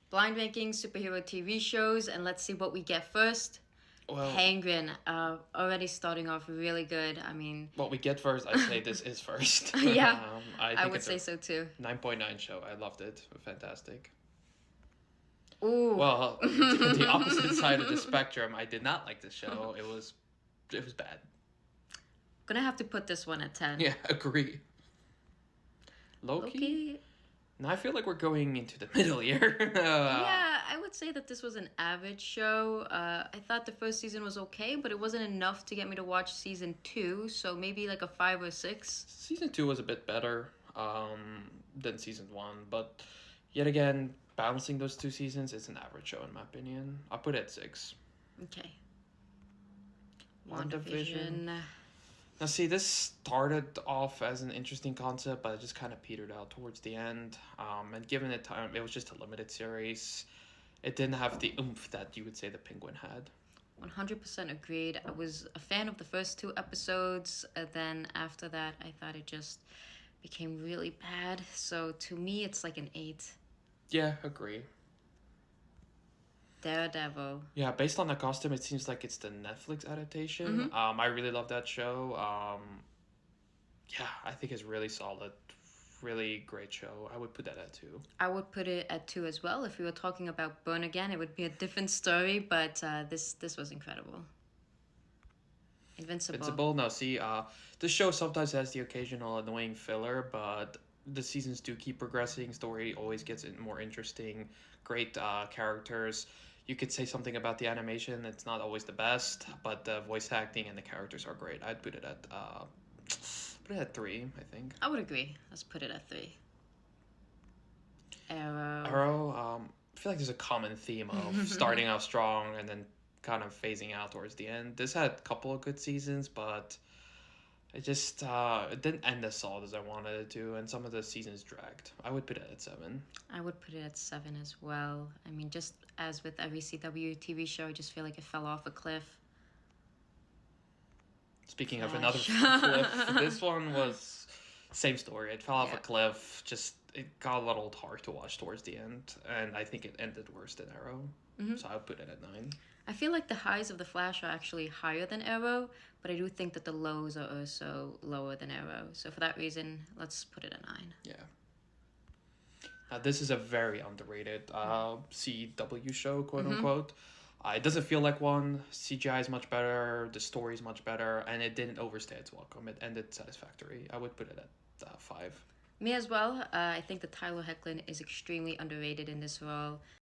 Blind ranking superhero TV shows, and let's see what we get first. Well, Penguin, already starting off really good. I mean, what we get first, I say this is first. yeah, I I think would it's say a so too. 9.9 show. I loved it. Fantastic. Ooh. Well, the opposite side of the spectrum, I did not like this show. It was bad. Gonna have to put this one at 10. Yeah, agree. Loki? Loki. Now I feel like we're going into the middle here. Yeah, I would say that this was an average show. I thought the first season was okay, but it wasn't enough to get me to watch season 2, so maybe like a 5 or 6. Season 2 was a bit better than season 1, but yet again, balancing those two seasons is an average show in my opinion. I'll put it at 6. Okay. WandaVision. WandaVision. Now, see, this started off as an interesting concept, but it just kind of petered out towards the end. And given it time, it was just a limited series. It didn't have the oomph that you would say the Penguin had. 100% agreed. I was a fan of the first 2 episodes. Then after that, I thought it just became really bad. So to me, it's like an 8. Yeah, agree. Daredevil. Yeah, based on the costume, it seems like it's the Netflix adaptation. I really love that show. Yeah, I think it's really solid. Really great show. I would put that at 2. I would put it at 2 as well. If we were talking about Burn Again, it would be a different story, but this was incredible. Invincible. Invincible. No, see, this show sometimes has the occasional annoying filler, but the seasons do keep progressing. Story always gets more interesting. Great characters. You could say something about the animation. It's not always the best, but the voice acting and the characters are great. I'd put it at 3. I think. I would agree. Let's put it at 3. Arrow. Arrow. I feel like there's a common theme of starting out strong and then kind of phasing out towards the end. This had a couple of good seasons, but it just it didn't end as solid as I wanted it to, and some of the seasons dragged. I would put it at 7. I would put it at 7 as well. I mean, just as with every CW TV show, I just feel like it fell off a cliff. Speaking of Flash. another cliff, this one was same story. It fell off Yeah. a cliff. Just it got a little hard to watch towards the end, and I think it ended worse than Arrow. So I would put it at 9. I feel like the highs of the Flash are actually higher than Arrow, but I do think that the lows are also lower than Arrow. So for that reason, let's put it at 9. Yeah. This is a very underrated CW show, quote unquote. It doesn't feel like one. CGI is much better. The story is much better, and it didn't overstay its welcome. It ended satisfactory. I would put it at 5. Me as well. I think that Tyler Hoechlin is extremely underrated in this role.